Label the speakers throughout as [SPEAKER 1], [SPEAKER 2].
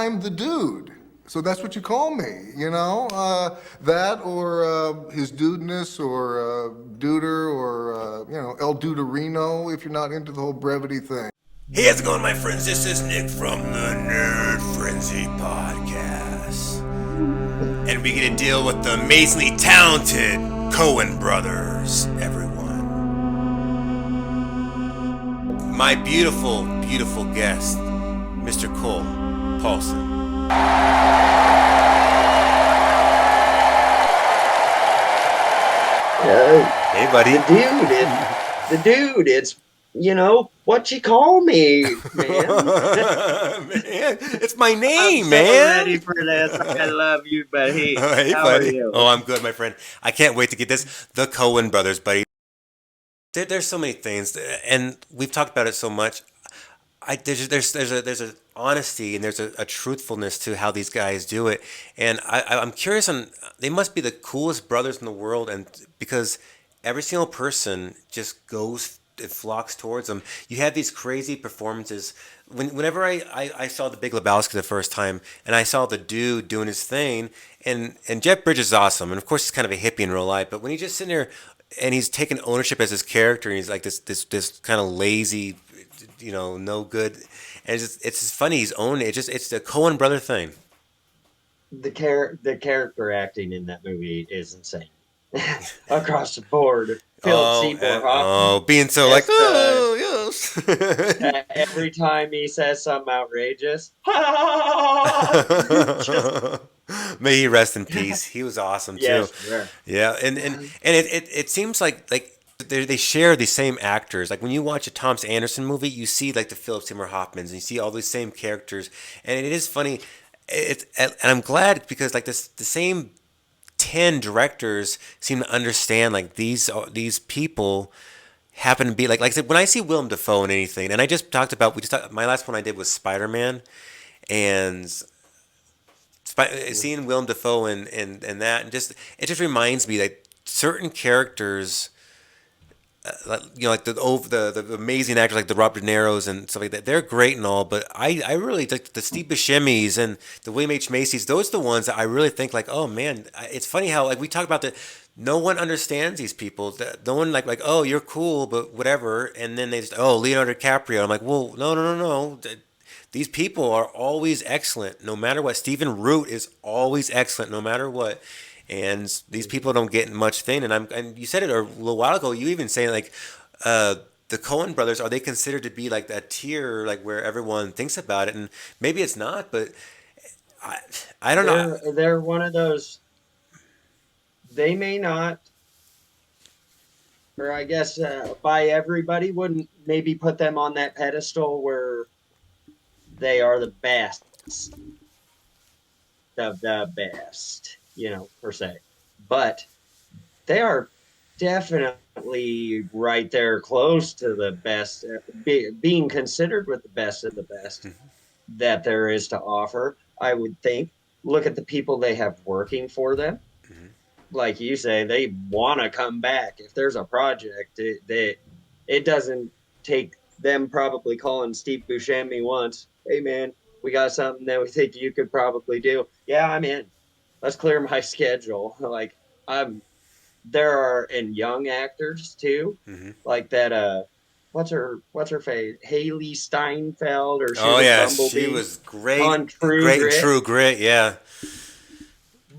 [SPEAKER 1] I'm the dude. So that's what you call me, that or his dudeness or duder or, El Duderino if you're not into the whole brevity thing.
[SPEAKER 2] Hey, how's it going, my friends? This is Nick from the Nerd Frenzy Podcast. And we get to deal with the amazingly talented Coen Brothers, everyone. My beautiful, beautiful guest, Mr. Cole Paulsen. Hey, buddy.
[SPEAKER 3] It's what you call me, man.
[SPEAKER 2] Man, it's my name,
[SPEAKER 3] I'm so
[SPEAKER 2] man.
[SPEAKER 3] ready for this. I love you, but hey,
[SPEAKER 2] Hey,
[SPEAKER 3] how
[SPEAKER 2] buddy.
[SPEAKER 3] are you?
[SPEAKER 2] Oh, I'm good, my friend. I can't wait to get this. The Coen Brothers, buddy. There's so many things, and we've talked about it so much. There's a honesty and there's a truthfulness to how these guys do it, and I'm curious on. They must be the coolest brothers in the world, and because every single person just goes. It flocks towards them. You have these crazy performances. Whenever I saw The Big Lebowski the first time, and I saw the dude doing his thing, and Jeff Bridges is awesome, and of course he's kind of a hippie in real life. But when he's just sitting there, and he's taking ownership as his character, and he's like this kind of lazy, no good, and it's just funny. He's owned it. It's the Coen brother thing.
[SPEAKER 3] The character acting in that movie is insane across the board. Philip
[SPEAKER 2] Oh,
[SPEAKER 3] Seymour Hoffman,
[SPEAKER 2] being so like,
[SPEAKER 3] as the
[SPEAKER 2] oh yes.
[SPEAKER 3] every time he says something outrageous, just
[SPEAKER 2] May he rest in peace. He was awesome too.
[SPEAKER 3] yes, sure.
[SPEAKER 2] Yeah, and it seems like they share the same actors. Like when you watch a Thomas Anderson movie, you see like the Philip Seymour Hoffmans, and you see all these same characters, and it is funny. And I'm glad because like the same 10 directors seem to understand like these people happen to be like I said, when I see Willem Dafoe in anything, and I just talked about my last one I did was Spider-Man, and seeing Willem Dafoe and that, and just it just reminds me that certain characters, like the amazing actors like the Robert De Niro's and stuff like that, they're great and all, but I really like the Steve Buscemi's and the William H Macy's. Those are the ones that I really think like, oh man, it's funny how like we talk about the. No one understands these people. No one like oh you're cool but whatever, and then they just Leonardo DiCaprio. I'm like, well, no. These people are always excellent, no matter what. Stephen Root is always excellent, no matter what. And these people don't get much thing. And you said it a little while ago. You even saying like, the Coen brothers, are they considered to be like that tier, like where everyone thinks about it? And maybe it's not, but I, I don't know.
[SPEAKER 3] They're one of those. They may not, or I guess by everybody wouldn't maybe put them on that pedestal where they are the best of the best, per se. But they are definitely right there close to the best, being considered with the best of the best that there is to offer, I would think. Look at the people they have working for them.
[SPEAKER 2] Mhm.
[SPEAKER 3] Like you say, they want to come back. If there's a project, it doesn't take them probably calling Steve Buscemi once. Hey, man, we got something that we think you could probably do. Yeah, I'm in. Let's clear my schedule. Like I'm. There are and young actors too,
[SPEAKER 2] Mhm.
[SPEAKER 3] like that. What's her face? Haley Steinfeld, or she
[SPEAKER 2] Oh
[SPEAKER 3] was
[SPEAKER 2] yeah, she
[SPEAKER 3] Bumblebee
[SPEAKER 2] was great,
[SPEAKER 3] on True
[SPEAKER 2] great and
[SPEAKER 3] Grit.
[SPEAKER 2] True Grit. Yeah, yeah.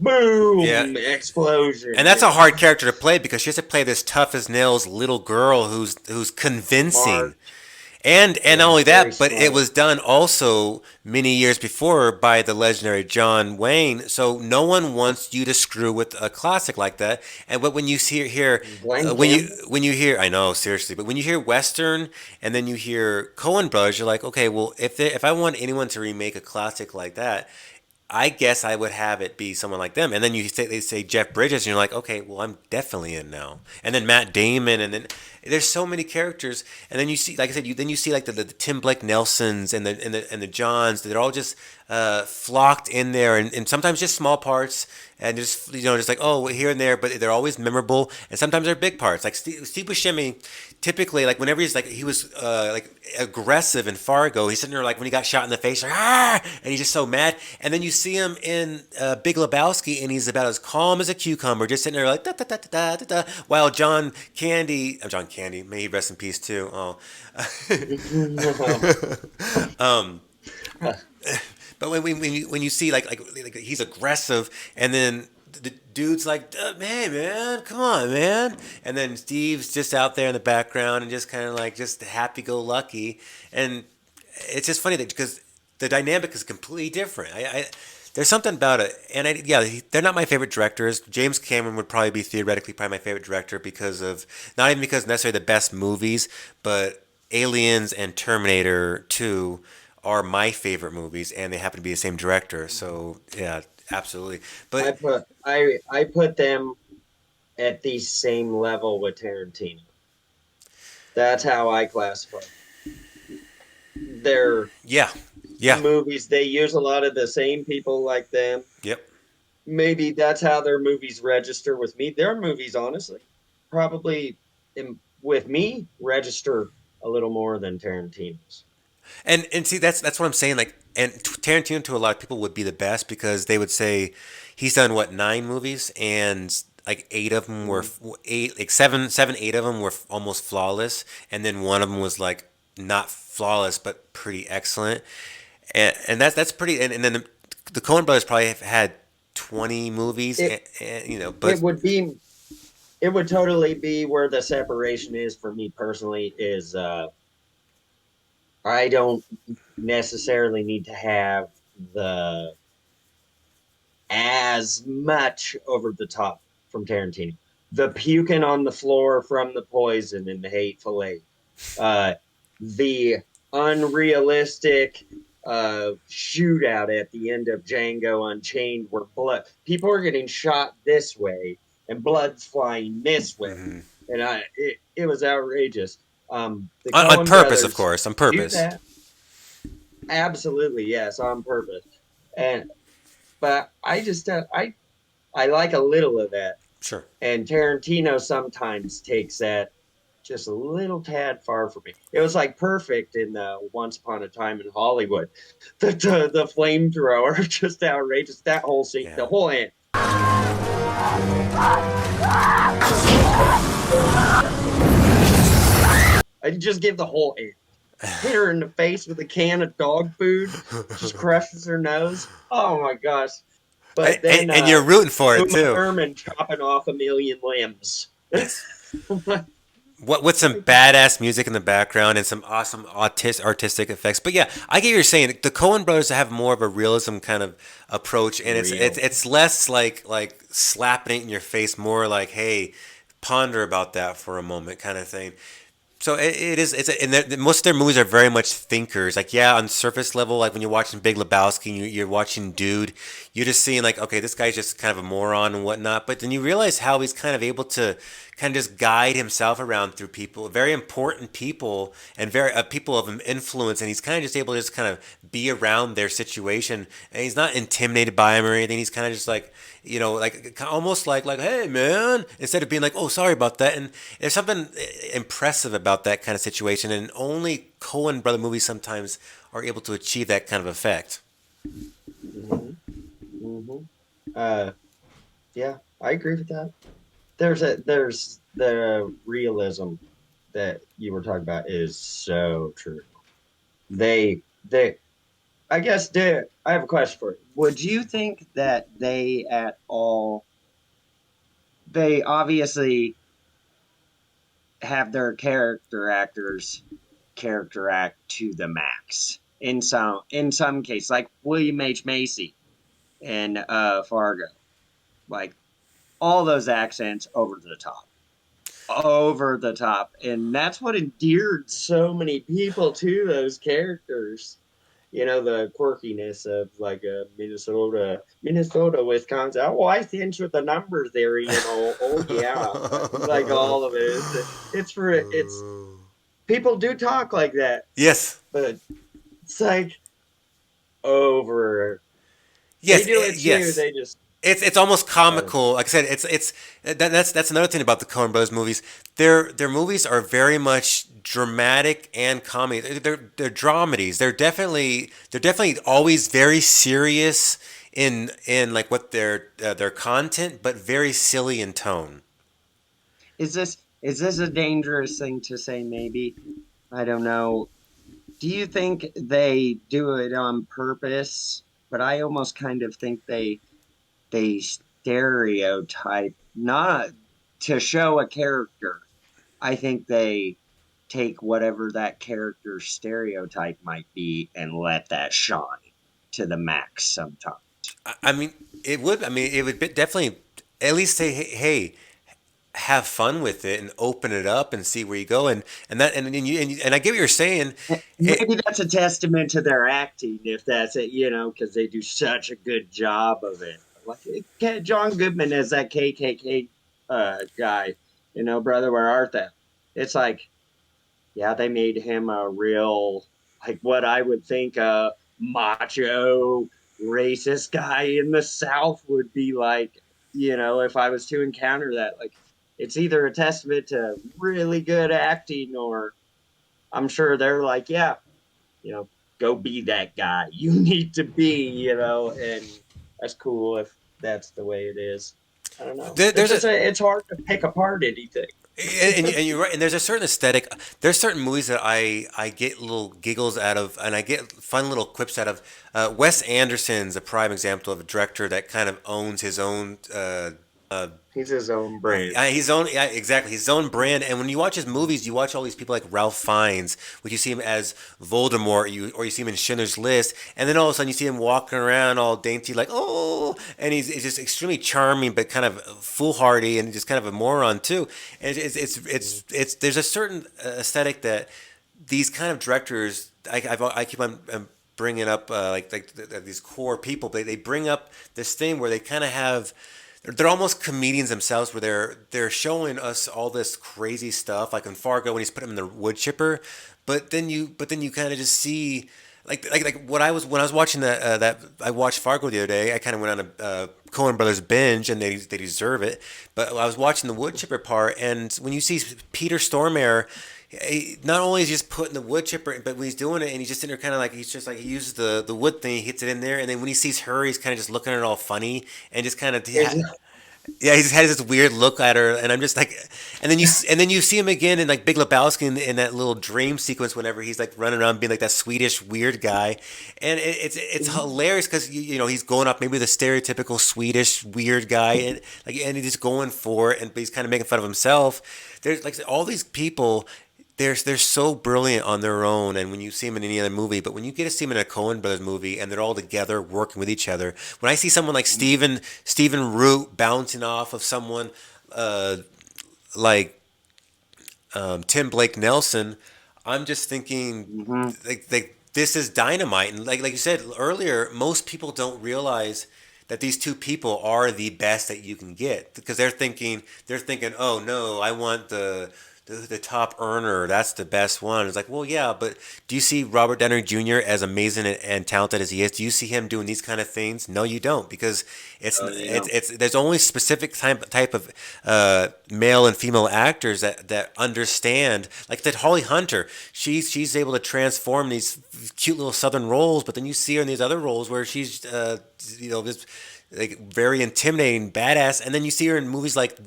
[SPEAKER 3] Boom! Explosion.
[SPEAKER 2] And that's a hard character to play because she has to play this tough as nails little girl who's convincing.
[SPEAKER 3] Smart.
[SPEAKER 2] And not
[SPEAKER 3] Yeah,
[SPEAKER 2] only
[SPEAKER 3] very
[SPEAKER 2] that, but it
[SPEAKER 3] smart.
[SPEAKER 2] was done also many years before by the legendary John Wayne. So no one wants you to screw with a classic like that. And but when you see hear
[SPEAKER 3] Glenn Campbell.
[SPEAKER 2] when you hear, I know seriously, but when you hear Western and then you hear Coen Brothers, you're like, okay, well if I want anyone to remake a classic like that, I guess I would have it be someone like them. And then they say Jeff Bridges, and you're like, okay, well, I'm definitely in now. And then Matt Damon, and then There's so many characters, and then you see, like I said, then you see like the Tim Blake Nelsons and the Johns. They're all just flocked in there, and sometimes just small parts, and just just like here and there, but they're always memorable, and sometimes they're big parts. Like Steve Buscemi, typically like whenever he was like aggressive in Fargo, he's sitting there like when he got shot in the face, like and he's just so mad. And then you see him in Big Lebowski, and he's about as calm as a cucumber, just sitting there like da da da da da da. While John Candy, may he rest in peace too. Oh, um, but when you see like he's aggressive, and then the dude's like, "Hey man, come on, man," and then Steve's just out there in the background and just kind of like just happy-go-lucky, and it's just funny that because the dynamic is completely different. There's something about it, and they're not my favorite directors. James Cameron would probably be theoretically probably my favorite director because of not even because necessarily the best movies, but Aliens and Terminator 2 are my favorite movies, and they happen to be the same director. So yeah, absolutely. But
[SPEAKER 3] I put them at the same level with Tarantino. That's how I classify their
[SPEAKER 2] yeah, yeah,
[SPEAKER 3] movies. They use a lot of the same people like them.
[SPEAKER 2] yep.
[SPEAKER 3] Maybe that's how their movies register with me. Their movies, honestly, probably with me register a little more than Tarantino's.
[SPEAKER 2] And see that's what I'm saying. Like, and Tarantino to a lot of people would be the best because they would say he's done what 9 movies, and like 8 of them were eight, like seven, 8 of them were almost flawless, and then one of them was like not flawless but pretty excellent, and that's pretty. And then the Coen Brothers probably have had 20 movies,
[SPEAKER 3] It
[SPEAKER 2] but
[SPEAKER 3] it would be it would totally be where the separation is for me personally is I don't necessarily need to have the as much over the top from Tarantino. The puking on the floor from the poison in the Hateful Eight. Uh, the unrealistic shootout at the end of Django Unchained where blood people are getting shot this way and blood's flying this way.
[SPEAKER 2] mhm.
[SPEAKER 3] And it was outrageous. The
[SPEAKER 2] On
[SPEAKER 3] Coen
[SPEAKER 2] purpose, of
[SPEAKER 3] brothers
[SPEAKER 2] course, on
[SPEAKER 3] do
[SPEAKER 2] purpose.
[SPEAKER 3] that. Absolutely, yes, on purpose. And but I like a little of that.
[SPEAKER 2] Sure.
[SPEAKER 3] And Tarantino sometimes takes that just a little tad far for me. It was like perfect in Once Upon a Time in Hollywood. The flamethrower, just outrageous. That whole scene,
[SPEAKER 2] Yeah.
[SPEAKER 3] the whole end. I just give the whole end. Hit her in the face with a can of dog food, just crushes her nose. Oh my gosh. But then
[SPEAKER 2] And you're rooting for it
[SPEAKER 3] Uma
[SPEAKER 2] too.
[SPEAKER 3] Thurman chopping off a million limbs.
[SPEAKER 2] Yes. What with some badass music in the background and some awesome artistic effects. But yeah, I get what you're saying. The Coen Brothers have more of a realism kind of approach, and
[SPEAKER 3] Real.
[SPEAKER 2] it's less like slapping it in your face, more like hey, ponder about that for a moment, kind of thing. So it is. And most of their movies are very much thinkers. Like yeah, on surface level, like when you're watching Big Lebowski, and you're watching Dude, you're just seeing like okay, this guy's just kind of a moron and whatnot. But then you realize how he's kind of able to kind of just guide himself around through people, very important people, and very people of influence, and he's kind of just able to just kind of be around their situation, and he's not intimidated by him or anything. He's kind of just like like almost like hey man, instead of being like oh sorry about that. And there's something impressive about that kind of situation, and only Coen brother movies sometimes are able to achieve that kind of effect.
[SPEAKER 3] Hmm. Hmm. Uh, yeah, I agree with that. There's the realism that you were talking about is so true. They I guess I have a question for you. Would you think that they at all they obviously have their character actors character act to the max in some cases, like William H. Macy in Fargo, like all those accents over the top, and that's what endeared so many people to those characters. the quirkiness of like Minnesota, Wisconsin. Oh, I cinch with the numbers there, Oh yeah, like all of it. It's people do talk like that,
[SPEAKER 2] Yes.
[SPEAKER 3] but it's like over. They
[SPEAKER 2] Yes.
[SPEAKER 3] do it too.
[SPEAKER 2] Yes.
[SPEAKER 3] They just
[SPEAKER 2] It's almost
[SPEAKER 3] I don't
[SPEAKER 2] comical. Like I said, that's another thing about the Coen Brothers movies. Their movies are very much dramatic and comedy. They're dramedies. They're definitely always very serious in like what their content, but very silly in tone.
[SPEAKER 3] is this a dangerous thing to say? Maybe I don't know. Do you think they do it on purpose? But I almost kind of think they stereotype not to show a character. I think they take whatever that character's stereotype might be and let that shine to the max sometimes.
[SPEAKER 2] I mean, it would. I mean, it would definitely at least say, hey, have fun with it and open it up and see where you go. And I get what you're saying. It,
[SPEAKER 3] Maybe that's a testament to their acting, if that's it, because they do such a good job of it. Like John Goodman as that KKK guy, brother, where art thou? It's like, yeah, they made him a real, like what I would think a macho, racist guy in the South would be like, if I was to encounter that. Like, it's either a testament to really good acting or I'm sure they're like, yeah, you know, go be that guy. You need to be, and that's cool if that's the way it is. I don't know.
[SPEAKER 2] there,
[SPEAKER 3] It's
[SPEAKER 2] there's a
[SPEAKER 3] just it's hard to pick apart anything.
[SPEAKER 2] and you're right. And there's a certain aesthetic. There's certain movies that I get little giggles out of, and I get fun little quips out of. Wes Anderson's a prime example of a director that kind of owns his own.
[SPEAKER 3] He's his own brand.
[SPEAKER 2] His own, yeah, exactly, his own brand. And when you watch his movies, you watch all these people like Ralph Fiennes, which you see him as Voldemort, or you see him in Schindler's List, and then all of a sudden you see him walking around all dainty, like oh, and he's just extremely charming, but kind of foolhardy and just kind of a moron too. And it's there's a certain aesthetic that these kind of directors, I keep on. Bringing up these core people, they bring up this thing where they kind of have they're almost comedians themselves where they're showing us all this crazy stuff like in Fargo when he's putting him in the wood chipper, but then you kind of just see like what I was when I was watching that I watched Fargo the other day. I kind of went on a Coen Brothers binge and they deserve it. But I was watching the wood chipper part, and when you see Peter Stormare, not only is he just putting the wood chipper, but when he's doing it and he's just in there kind of like he uses the wood thing, he hits it in there, and then when he sees her, he's kind of just looking at it all funny and just kind of yeah, he just has this weird look at her, and I'm just like, and then you see him again in like Big Lebowski in that little dream sequence whenever he's like running around being like that Swedish weird guy, and it's hilarious because he's going up maybe the stereotypical Swedish weird guy, and he's just going for it, but he's kind of making fun of himself. There's like all these people. They're so brilliant on their own, and when you see them in any other movie, but when you get to see them in a Coen Brothers movie, and they're all together working with each other, when I see someone like Stephen Root bouncing off of someone uh, like Tim Blake Nelson, I'm just thinking
[SPEAKER 3] Mhm.
[SPEAKER 2] like this is dynamite, and like you said earlier, most people don't realize that these two people are the best that you can get because they're thinking, oh no, I want the top earner. That's the best one. It's like, well, yeah, but do you see Robert Downey Jr. as amazing and talented as he is? Do you see him doing these kind of things? No, you don't, because
[SPEAKER 3] Oh,
[SPEAKER 2] it's there's only specific type of male and female actors that understand. Like that Holly Hunter, she's able to transform these cute little southern roles, but then you see her in these other roles where she's this like very intimidating badass, and then you see her in movies like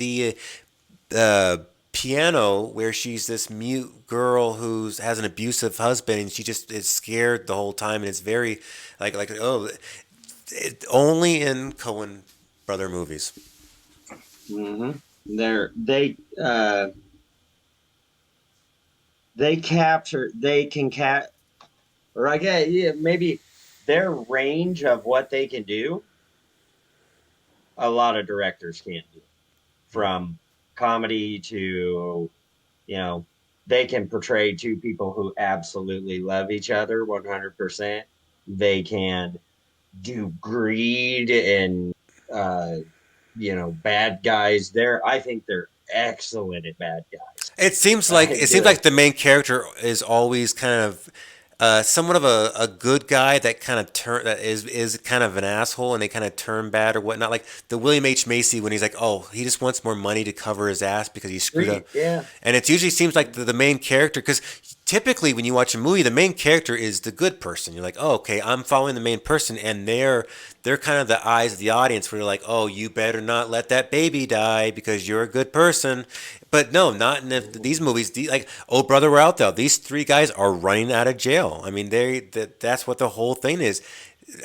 [SPEAKER 2] uh, Piano, where she's this mute girl who has an abusive husband, and she just is scared the whole time, and it's very oh, only in Coen brother movies.
[SPEAKER 3] hmm they capture they can cat or I guess yeah, maybe their range of what they can do, a lot of directors can't do. From comedy to, you know, they can portray two people who absolutely love each other 100%. They can do greed and uh, bad guys. I think they're excellent at bad guys.
[SPEAKER 2] It seems
[SPEAKER 3] Do
[SPEAKER 2] like the main character is always kind of somewhat of a good guy that kind of that is kind of an asshole and they kind of turn bad or whatnot. Like the William H Macy when he's like, oh, he just wants more money to cover his ass because he screwed up.
[SPEAKER 3] greed. Yeah,
[SPEAKER 2] And it usually seems like the main character because typically when you watch a movie, the main character is the good person. You're like, oh, okay, I'm following the main person, and they're kind of the eyes of the audience where you're like, oh, you better not let that baby die because you're a good person. But no, not in these movies. Like, oh brother, we're out there. These three guys are running out of jail. I mean, that's what the whole thing is.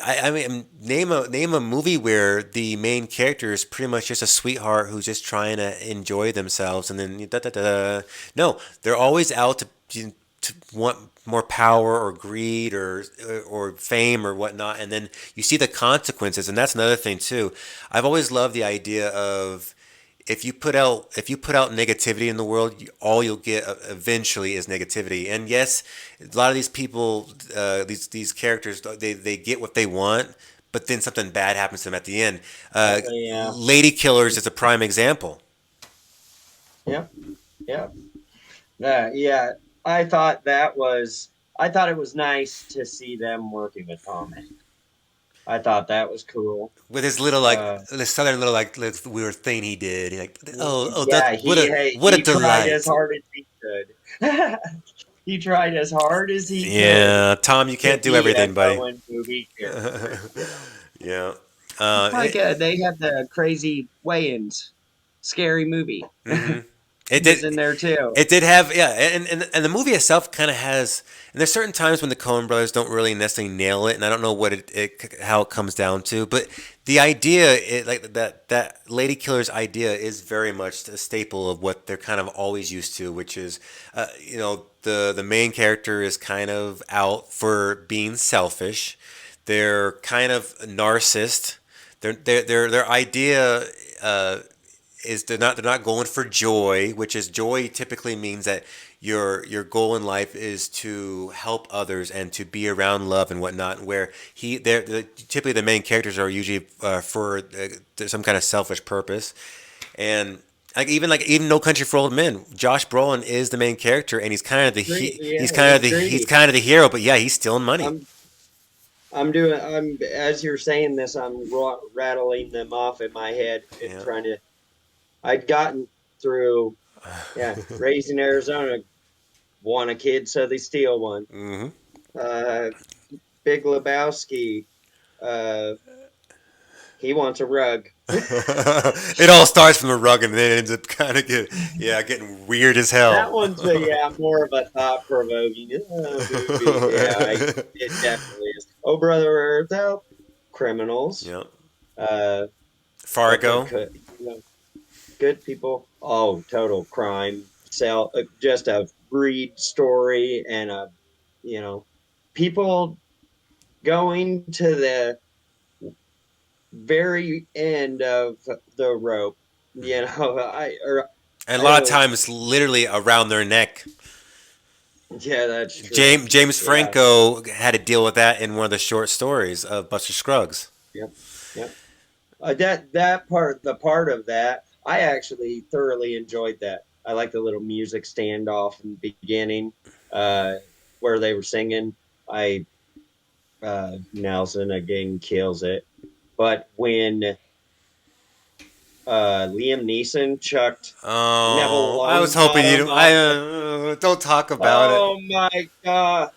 [SPEAKER 2] I mean, name a movie where the main character is pretty much just a sweetheart who's just trying to enjoy themselves, and then da da da. No, they're always out to want more power or greed or fame or whatnot, and then you see the consequences, and that's another thing too. I've always loved the idea of if you put out negativity in the world, all you'll get eventually is negativity. And yes, a lot of these people, these characters, they get what they want, but then something bad happens to them at the end.
[SPEAKER 3] yeah,
[SPEAKER 2] Lady Killers is a prime example.
[SPEAKER 3] yep, yep. Yeah. I thought it was nice to see them working with Tom Hanks. I thought that was cool.
[SPEAKER 2] With his little like
[SPEAKER 3] Uh,
[SPEAKER 2] the southern little like little weird thing he did, like
[SPEAKER 3] yeah,
[SPEAKER 2] that what a
[SPEAKER 3] he tried as
[SPEAKER 2] delight.
[SPEAKER 3] hard as he could. He tried as hard as he could
[SPEAKER 2] Yeah, Tom, you
[SPEAKER 3] to
[SPEAKER 2] can't do
[SPEAKER 3] be a
[SPEAKER 2] everything, buddy.
[SPEAKER 3] Coen movie character.
[SPEAKER 2] Yeah.
[SPEAKER 3] Like they had the crazy weigh-ins, scary movie.
[SPEAKER 2] Mhm.
[SPEAKER 3] He
[SPEAKER 2] It
[SPEAKER 3] was
[SPEAKER 2] did.
[SPEAKER 3] in there too.
[SPEAKER 2] It did have, yeah, and the movie itself kind of has. And there's certain times when the Coen Brothers don't really necessarily nail it, and I don't know what how it comes down to, but the idea, like that Lady Killer's idea, is very much a staple of what they're kind of always used to, which is, the main character is kind of out for being selfish. They're kind of a narcissist. Their idea. Is they're not going for joy, which is joy typically means that your goal in life is to help others and to be around love and whatnot. Where typically the main characters are usually for some kind of selfish purpose, and like even No Country for Old Men, Josh Brolin is the main character, and
[SPEAKER 3] Yeah, he's
[SPEAKER 2] he's
[SPEAKER 3] greedy.
[SPEAKER 2] kind of the hero, but yeah, he's stealing money.
[SPEAKER 3] I'm I'm as you're saying this, I'm rattling them off in my head and
[SPEAKER 2] Yeah.
[SPEAKER 3] trying to. I'd gotten through, yeah, raising Arizona, want a kid, so they steal one.
[SPEAKER 2] Hmm.
[SPEAKER 3] Uh, Big Lebowski, uh, he wants a rug.
[SPEAKER 2] It all starts from a rug and then ends up kind of getting weird as
[SPEAKER 3] That
[SPEAKER 2] hell.
[SPEAKER 3] one's more of a thought provoking movie. It definitely is. Oh, Brother Earth Help, Criminals,
[SPEAKER 2] Yep.
[SPEAKER 3] uh,
[SPEAKER 2] Fargo.
[SPEAKER 3] good people. Oh, Total Crime, just a greed story and you know, people going to the very end of the rope.
[SPEAKER 2] And a
[SPEAKER 3] I
[SPEAKER 2] lot of
[SPEAKER 3] don't.
[SPEAKER 2] times, literally around their neck.
[SPEAKER 3] Yeah, that's true.
[SPEAKER 2] James
[SPEAKER 3] Yeah,
[SPEAKER 2] Franco had to deal with that in one of the short stories of Buster Scruggs.
[SPEAKER 3] yep, yep. That part, the part of that, I actually thoroughly enjoyed that. I like the little music standoff in the beginning, uh, where they were singing. I Nelson again kills it, but when Liam Neeson chucked Neville
[SPEAKER 2] Oh, I was hoping you
[SPEAKER 3] Longbottom
[SPEAKER 2] don't. I
[SPEAKER 3] off the.
[SPEAKER 2] don't talk about it.
[SPEAKER 3] Oh my god,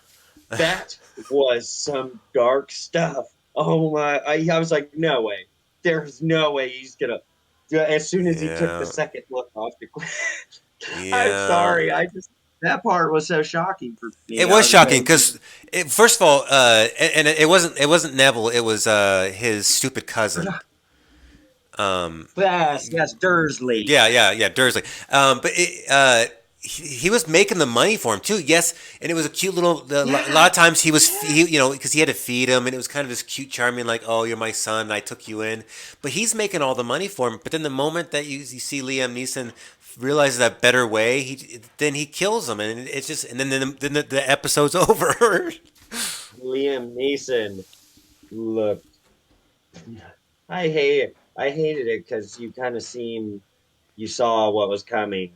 [SPEAKER 3] that was some dark stuff. Oh my! I was like, no way. There's no way he's gonna. As soon as he took the
[SPEAKER 2] Yeah,
[SPEAKER 3] second look off the. I'm
[SPEAKER 2] yeah.
[SPEAKER 3] sorry. I just that part was so shocking for
[SPEAKER 2] It
[SPEAKER 3] me. I
[SPEAKER 2] was
[SPEAKER 3] was
[SPEAKER 2] shocking
[SPEAKER 3] like,
[SPEAKER 2] because, first of all, and it wasn't Neville. It was his stupid cousin. Um,
[SPEAKER 3] yes, Dursley.
[SPEAKER 2] yeah, Dursley. But he was making the money for him too. Yes, and it was a cute little. A lot
[SPEAKER 3] Yeah,
[SPEAKER 2] of times because he had to feed him, and it was kind of this cute, charming, like, oh, you're my son, I took you in. But he's making all the money for him. But then the moment that you see Liam Neeson realizes that better way, then he kills him, and it's just, and then the episode's over.
[SPEAKER 3] Liam Neeson looked. I hated it because you kind of you saw what was coming,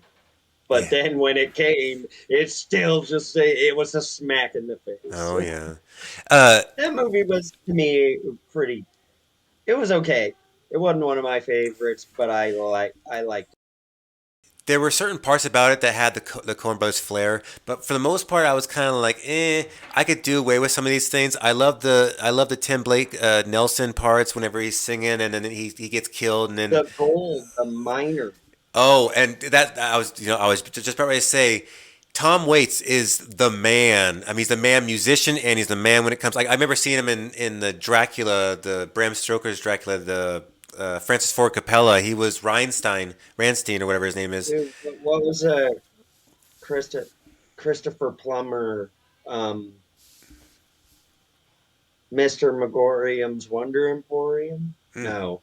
[SPEAKER 3] but
[SPEAKER 2] Yeah.
[SPEAKER 3] then when it came, it still just it was a smack in the face.
[SPEAKER 2] Oh yeah. Uh,
[SPEAKER 3] That movie was to me pretty. It was okay. It wasn't one of my favorites, but I liked
[SPEAKER 2] there were certain parts about it that had the Coen Brothers flair, but for the most part, I was kind of like, I could do away with some of these things. I love the Tim Blake Nelson parts whenever he's singing and then he gets killed and then
[SPEAKER 3] the Gold, the Miner.
[SPEAKER 2] oh, and that I was just about ready to say, Tom Waits is the man. I mean, he's the man musician, and he's the man when it comes. Like I remember seeing him in the Dracula, the Bram Stoker's Dracula, the Francis Ford Coppola. He was Randstein, or whatever his name is.
[SPEAKER 3] Dude, what was Christa, Christopher Plummer, um, Mr. Megorium's Wonder Emporium?
[SPEAKER 2] Hmm.
[SPEAKER 3] No.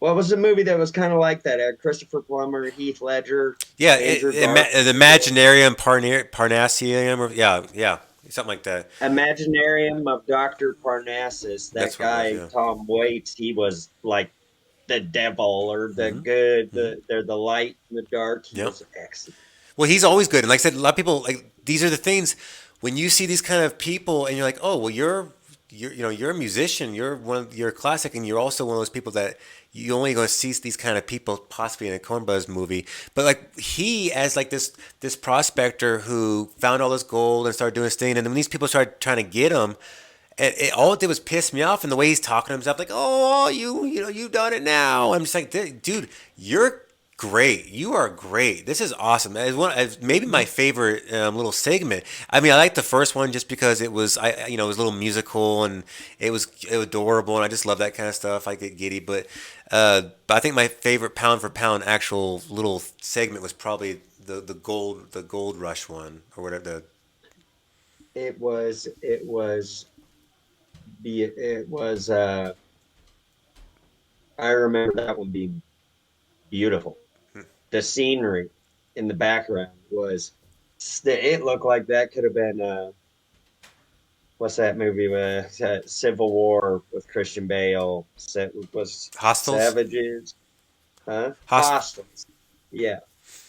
[SPEAKER 3] What was the movie that was kind of like that? Christopher Plummer, Heath Ledger,
[SPEAKER 2] Yeah,
[SPEAKER 3] Andrew
[SPEAKER 2] the
[SPEAKER 3] Garfield.
[SPEAKER 2] Imaginarium Parnassium, or yeah, something like that.
[SPEAKER 3] Imaginarium of Dr. Parnassus.
[SPEAKER 2] That's
[SPEAKER 3] That
[SPEAKER 2] what it was.
[SPEAKER 3] guy,
[SPEAKER 2] Yeah.
[SPEAKER 3] Tom Waits, he was like the devil or the
[SPEAKER 2] Hmm.
[SPEAKER 3] good,
[SPEAKER 2] Hmm.
[SPEAKER 3] they're the light and the dark. He
[SPEAKER 2] Yep.
[SPEAKER 3] was excellent.
[SPEAKER 2] Well, he's always good, and like I said, a lot of people like these are the things when you see these kind of people, and you're like, oh, well, you're a musician, you're a classic, and you're also one of those people that you only going to see these kind of people possibly in a Coen Brothers movie. But like he, as like this prospector who found all this gold and started doing his thing, and then when these people started trying to get him. And all it did was piss me off, and the way he's talking to himself, like, "Oh, you've done it now." I'm just like, "Dude, you're great. You are great. This is awesome." As maybe my
[SPEAKER 3] Mhm.
[SPEAKER 2] favorite little segment. I mean, I like the first one just because it was, it was a little musical and it was adorable, and I just love that kind of stuff. I get giddy, but I think my favorite pound for pound actual little segment was probably the gold rush one or whatever.
[SPEAKER 3] It was it was I remember that one being beautiful. The scenery in the background was it looked like that could have been what's that movie with Civil War with Christian Bale was
[SPEAKER 2] Hostels,
[SPEAKER 3] Savages, huh?
[SPEAKER 2] Host.
[SPEAKER 3] Hostels. Yeah.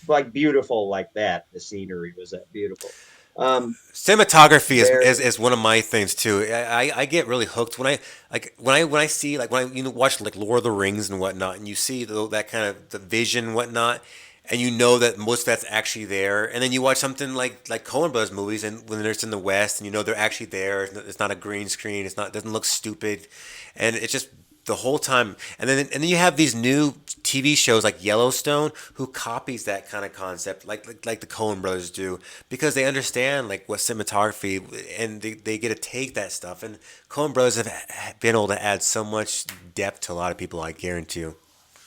[SPEAKER 3] Like beautiful like that. The scenery was that beautiful. Um
[SPEAKER 2] Cinematography
[SPEAKER 3] there
[SPEAKER 2] is one of my things too. I get really hooked when I see like when I watch like Lord of the Rings and whatnot, and you see that kind of the vision and whatnot, and you know that most of that's actually there, and then you watch something like Coen Brothers movies, and when it's in the West, and you know they're actually there. It's not a green screen. It doesn't look stupid, and it's just the whole time. And then you have these new TV shows like Yellowstone who copies that kind of concept like the Coen brothers do because they understand like what cinematography and they get to take that stuff and Coen brothers have been able to add so much depth to a lot of people, I guarantee you.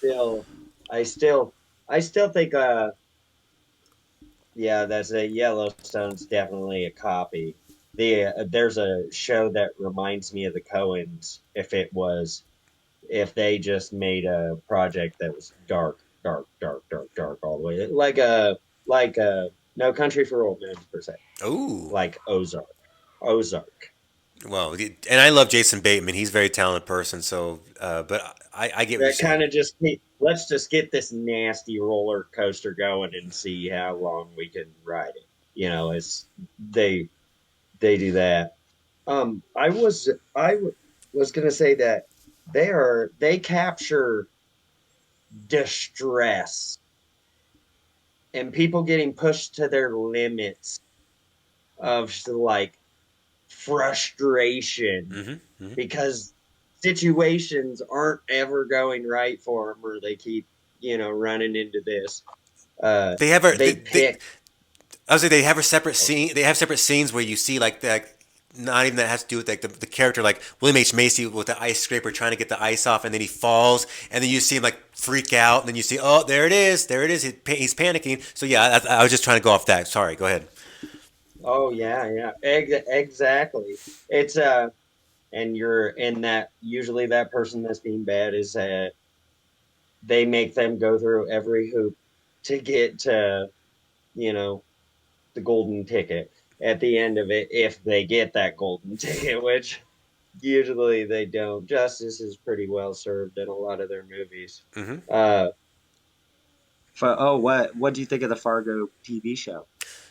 [SPEAKER 3] still I still I still think yeah, that's a Yellowstone's definitely a copy. There's a show that reminds me of the Coens if they just made a project that was dark, dark, dark, dark, dark all the way, like No Country for Old Men per se,
[SPEAKER 2] Oh,
[SPEAKER 3] like Ozark.
[SPEAKER 2] well, and I love Jason Bateman. He's a very talented person. So, but I get what you're
[SPEAKER 3] That
[SPEAKER 2] saying.
[SPEAKER 3] kind of let's just get this nasty roller coaster going and see how long we can ride it. You know, it's they they do that. I was gonna say that they capture distress and people getting pushed to their limits of like frustration
[SPEAKER 2] Hmm. Hmm.
[SPEAKER 3] because situations aren't ever going right for them or they keep running into this.
[SPEAKER 2] They have a
[SPEAKER 3] They pick.
[SPEAKER 2] I was like they have a separate scene. They have separate scenes where you see like that. Not even that has to do with like the character like William H Macy with the ice scraper trying to get the ice off, and then he falls, and then you see him like freak out, and then you see oh there it is, he's panicking. So yeah, I was just trying to go off that. Sorry, go ahead.
[SPEAKER 3] Oh yeah, yeah, exactly. It's and you're in that usually that person that's being bad is they make them go through every hoop to get to you know the golden ticket. at the end of it if they get that golden ticket, which usually they don't. Justice is pretty well served in a lot of their movies.
[SPEAKER 2] Hmm.
[SPEAKER 3] Uh, what do you think of the Fargo TV show?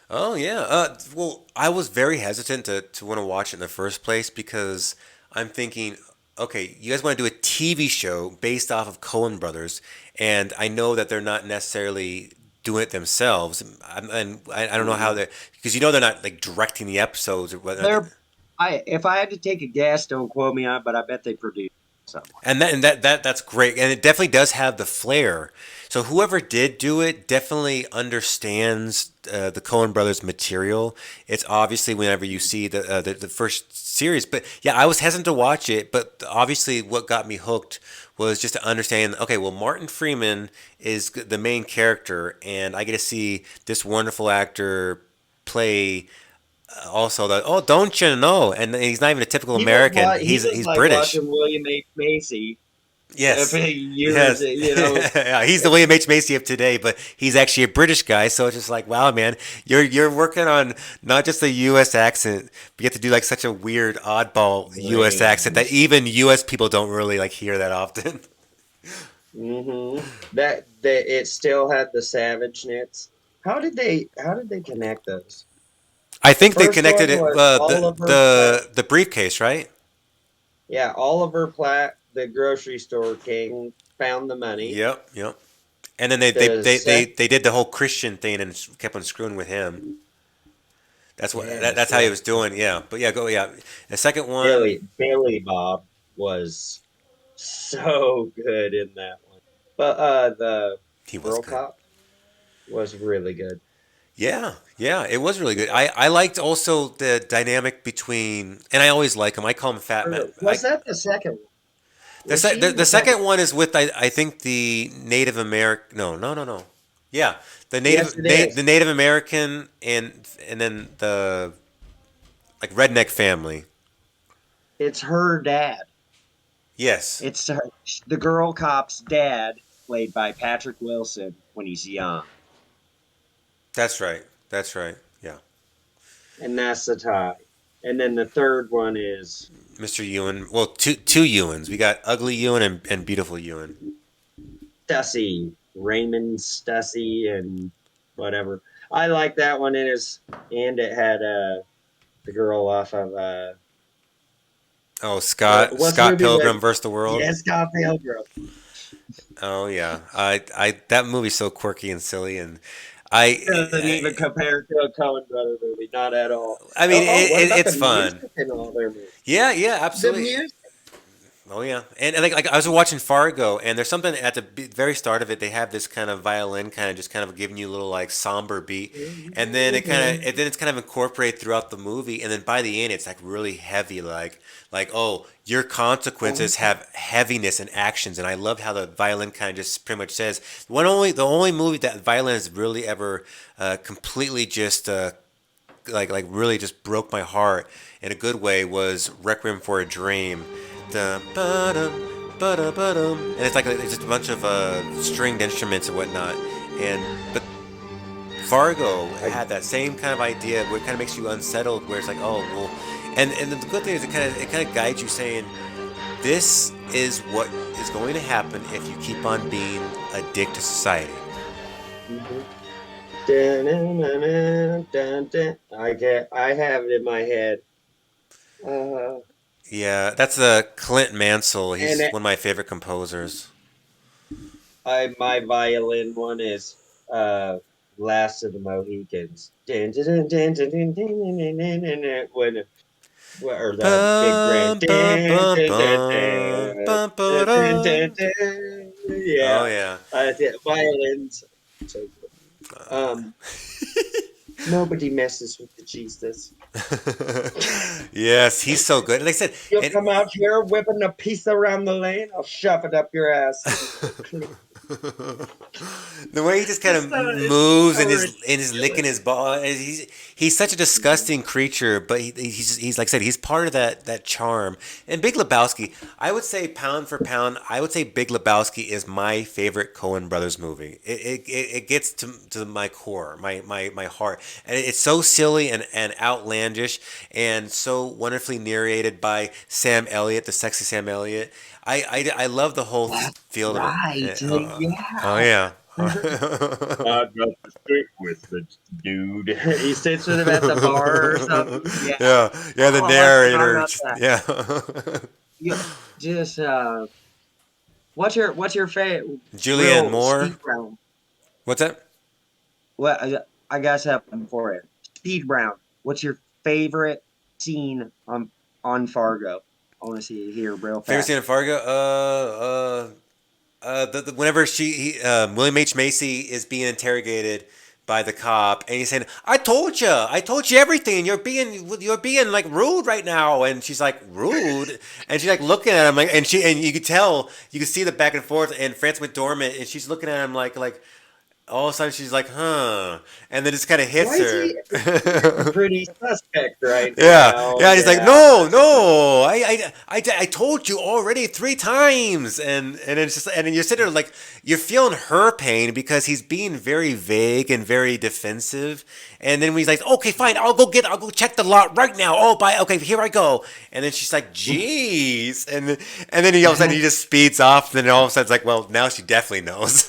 [SPEAKER 2] Oh yeah. Well, I was very hesitant to want to watch it in the first place because I'm thinking, okay, you guys want to do a TV show based off of Coen Brothers, and I know that they're not necessarily doing it themselves, and I don't know how
[SPEAKER 3] Mhm.
[SPEAKER 2] they because you know they're not like directing the episodes or whatnot.
[SPEAKER 3] They're I if I had to take a guess, don't quote me on, it, but I bet they produce somewhere.
[SPEAKER 2] And that's great, and it definitely does have the flair. So whoever did do it definitely understands the Coen Brothers material. It's obviously whenever you see the first series, but yeah, I was hesitant to watch it, but obviously what got me hooked was just to understand. Okay, well, Martin Freeman is the main character, and I get to see this wonderful actor play also the don't you know, and he's not even a typical American.
[SPEAKER 3] He
[SPEAKER 2] He's
[SPEAKER 3] was
[SPEAKER 2] he's
[SPEAKER 3] like
[SPEAKER 2] British.
[SPEAKER 3] watching William H. Macy
[SPEAKER 2] Yes.
[SPEAKER 3] years,
[SPEAKER 2] Yes.
[SPEAKER 3] you know.
[SPEAKER 2] Yeah, he's the William H. Macy of today, but he's actually a British guy. So it's just like, wow, man, you're working on not just a U.S. accent, but you have to do like such a weird, oddball U.S. accent that
[SPEAKER 3] Range.
[SPEAKER 2] even U.S. people don't really like hear that often.
[SPEAKER 3] That it still had the Savage knits. How did they connect those?
[SPEAKER 2] I think they
[SPEAKER 3] First
[SPEAKER 2] connected
[SPEAKER 3] one
[SPEAKER 2] it
[SPEAKER 3] was Oliver Platt.
[SPEAKER 2] the briefcase, right?
[SPEAKER 3] Yeah, Oliver Platt, the grocery store king, found the money.
[SPEAKER 2] Yep, yep. And then they they,
[SPEAKER 3] The
[SPEAKER 2] they, they,
[SPEAKER 3] sec
[SPEAKER 2] they did the whole Christian thing and kept on screwing with him.
[SPEAKER 3] Yes,
[SPEAKER 2] That's how he
[SPEAKER 3] yes.
[SPEAKER 2] was doing. Yeah, but yeah, go yeah. The second one,
[SPEAKER 3] Billy Bob was so good in that one. But the
[SPEAKER 2] he was
[SPEAKER 3] Girl
[SPEAKER 2] good.
[SPEAKER 3] Cop was really good.
[SPEAKER 2] Yeah, yeah, it was really good. I liked also the dynamic between, and I always like him. I call him Fat Man.
[SPEAKER 3] Was that the second one? Was she in
[SPEAKER 2] The
[SPEAKER 3] the second
[SPEAKER 2] second one is with I think the Native American. No, no, no, no. Yeah,
[SPEAKER 3] Yes, it is.
[SPEAKER 2] the Native American and then the like redneck family.
[SPEAKER 3] It's her dad.
[SPEAKER 2] Yes,
[SPEAKER 3] It's her, the girl cop's dad, played by Patrick Wilson when he's young.
[SPEAKER 2] that's right. That's right. Yeah,
[SPEAKER 3] And that's the tie. And then the third one is
[SPEAKER 2] Mr. Ewan. Well, two Ewans. We got ugly Ewan and beautiful Ewan.
[SPEAKER 3] Stussy, Raymond Stussy, and whatever. I like that one. And it had the girl off of
[SPEAKER 2] Oh,
[SPEAKER 3] what's the
[SPEAKER 2] Scott
[SPEAKER 3] movie
[SPEAKER 2] Pilgrim
[SPEAKER 3] with
[SPEAKER 2] versus the World.
[SPEAKER 3] yeah, Scott Pilgrim.
[SPEAKER 2] Oh yeah, I that movie's so quirky and silly, and I,
[SPEAKER 3] Doesn't even compare to a Coen Brother movie, not at all.
[SPEAKER 2] I mean
[SPEAKER 3] What about the
[SPEAKER 2] it's fun.
[SPEAKER 3] music in all their movies?
[SPEAKER 2] Yeah, yeah,
[SPEAKER 3] The
[SPEAKER 2] absolutely.
[SPEAKER 3] music.
[SPEAKER 2] Oh yeah, and like I was watching Fargo, and there's something at the very start of it. They have this kind of violin, kind of just kind of giving you a little like somber beat, and then it's kind of incorporated throughout the movie, and then by the end, it's like really heavy, like oh, your consequences have heaviness and actions, and I loved how the violin kind of just pretty much says the only movie that violin has really ever completely just like really just broke my heart in a good way was Requiem for a Dream. Dun, ba-dum, ba-da-ba-dum. And it's just a bunch of stringed instruments and whatnot. And but Fargo
[SPEAKER 3] I,
[SPEAKER 2] had that same kind of idea where it kind of makes you unsettled, where it's like, oh well, and the good thing is it kind of guides you saying this is what is going to happen if you keep on being a dick to society.
[SPEAKER 3] mhm. Dun. I have it in my head. Uh,
[SPEAKER 2] Yeah, that's Clint Mansell.
[SPEAKER 3] and
[SPEAKER 2] He's one of my favorite composers.
[SPEAKER 3] my violin one is uh Last of the Mohicans. When or the big grand.
[SPEAKER 2] Bum, bum, bum, bum, bum, ba-dum. Oh
[SPEAKER 3] Yeah,
[SPEAKER 2] yeah.
[SPEAKER 3] violins. So good. Nobody messes with the Jesus.
[SPEAKER 2] Yes, he's so good. Like I said,
[SPEAKER 3] You'll
[SPEAKER 2] and
[SPEAKER 3] come out here whipping a piece around the lane. I'll shove it up your ass.
[SPEAKER 2] The way he just kind of
[SPEAKER 3] it's
[SPEAKER 2] moves
[SPEAKER 3] so
[SPEAKER 2] and is licking
[SPEAKER 3] ridiculous.
[SPEAKER 2] his ball. And he's such a disgusting creature, but he's like I said, he's part of that charm. And Big Lebowski, I would say pound for pound, I would say Big Lebowski is my favorite Coen Brothers movie. It gets to my core, my heart, and it's so silly and outlandish, and so wonderfully narrated by Sam Elliott, the sexy Sam Elliott. I love the whole
[SPEAKER 3] That's
[SPEAKER 2] feel of it.
[SPEAKER 3] right.
[SPEAKER 2] Oh
[SPEAKER 3] Yeah.
[SPEAKER 2] yeah.
[SPEAKER 3] I've got to stick with the dude. He sits with him at the bar or something. Yeah.
[SPEAKER 2] Yeah, yeah, the
[SPEAKER 3] Oh, I forgot
[SPEAKER 2] narrator.
[SPEAKER 3] about that.
[SPEAKER 2] Yeah.
[SPEAKER 3] You just what's your favorite
[SPEAKER 2] Julianne
[SPEAKER 3] real
[SPEAKER 2] Moore.
[SPEAKER 3] speed round?
[SPEAKER 2] What's that?
[SPEAKER 3] Well, I got something for you. Speed round. What's your favorite scene on Fargo? I want to see it here real
[SPEAKER 2] Favorite scene
[SPEAKER 3] fast.
[SPEAKER 2] in Fargo? Whenever William H. Macy is being interrogated by the cop, and he's saying, I told you everything. You're being like rude right now." And she's like, "Rude," and she's like looking at him like, and you could tell, you could see the back and forth, and Frances McDormand, and she's looking at him like. All of a sudden, she's like, "Huh," and then it just kind of
[SPEAKER 3] Why
[SPEAKER 2] hits
[SPEAKER 3] is he acting
[SPEAKER 2] her.
[SPEAKER 3] pretty suspect right
[SPEAKER 2] Yeah,
[SPEAKER 3] now?
[SPEAKER 2] yeah. He's like,
[SPEAKER 3] Yeah,
[SPEAKER 2] no,
[SPEAKER 3] that's
[SPEAKER 2] no. I told you already 3 times, and it's just, and then you're sitting there like you're feeling her pain because he's being very vague and very defensive. And then when he's like, okay, fine, I'll go check the lot right now. Oh, bye. Okay, here I go. And then she's like, jeez, and then he all of a sudden he just speeds off. And then all of a sudden it's like, well, now she definitely knows.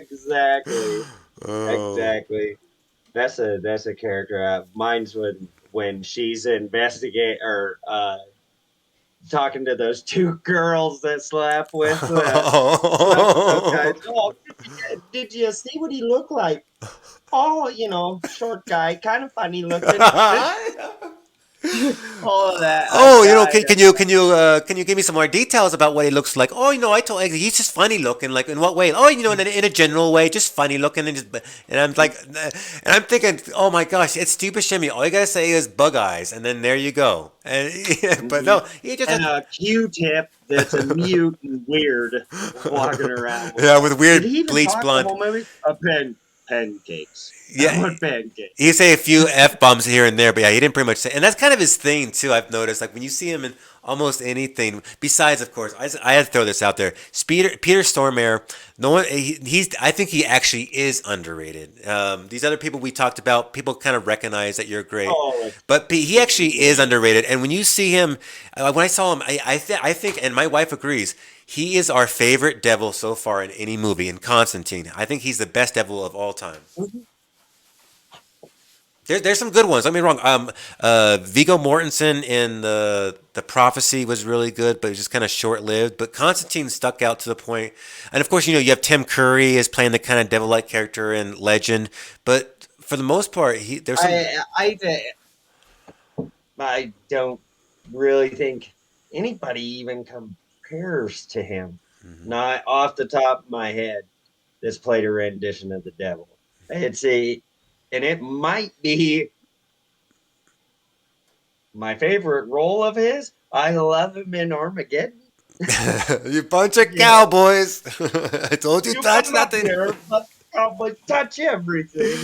[SPEAKER 3] exactly.
[SPEAKER 2] Oh.
[SPEAKER 3] Exactly. That's a character. Mine's when she's investigate or talking to those two girls that slept with those guys. Oh, did you see what he looked like? Oh, short guy, kind of funny looking. All of that. I
[SPEAKER 2] Oh,
[SPEAKER 3] died.
[SPEAKER 2] can you give me some more details about what he looks like? Oh, I told he's just funny looking. Like in what way? Oh, in a general way, just funny looking, and I'm like, and I'm thinking, oh my gosh, it's Steve Buscemi. All you gotta say is bug eyes, and then there you go. And but
[SPEAKER 3] Mhm.
[SPEAKER 2] no, he just
[SPEAKER 3] And a Q-tip that's a mute and weird walking around with.
[SPEAKER 2] yeah, with
[SPEAKER 3] Did
[SPEAKER 2] weird
[SPEAKER 3] he even
[SPEAKER 2] bleach
[SPEAKER 3] talk the
[SPEAKER 2] blonde.
[SPEAKER 3] whole movie? Pancakes. I
[SPEAKER 2] Yeah,
[SPEAKER 3] want pancakes.
[SPEAKER 2] he say a few f bombs here and there, but yeah, he didn't pretty much say, and that's kind of his thing too. I've noticed, like when you see him in almost anything, besides, of course, I had to throw this out there. Peter Stormare, no one, he's. I think he actually is underrated. These other people we talked about, people kind of recognize that you're great,
[SPEAKER 3] Oh,
[SPEAKER 2] but he actually is underrated. And when you see him, when I saw him, I think, and my wife agrees. He is our favorite devil so far in any movie. In Constantine, I think he's the best devil of all time.
[SPEAKER 3] mhm.
[SPEAKER 2] There's some good ones. Don't get me wrong. Viggo Mortensen in the Prophecy was really good, but it was just kind of short lived. But Constantine stuck out to the point, and of course, you have Tim Curry is playing the kind of devil like character in Legend. But for the most part, there's some.
[SPEAKER 3] I don't really think anybody even compares to him.
[SPEAKER 2] Mhm.
[SPEAKER 3] Not off the top of my head, that's played a rendition of the devil. It's a, and it might be my favorite role of his. I love him in Armageddon.
[SPEAKER 2] You bunch of
[SPEAKER 3] You know,
[SPEAKER 2] cowboys! I told you
[SPEAKER 3] you
[SPEAKER 2] touch
[SPEAKER 3] come up
[SPEAKER 2] nothing.
[SPEAKER 3] here, but cowboys touch everything.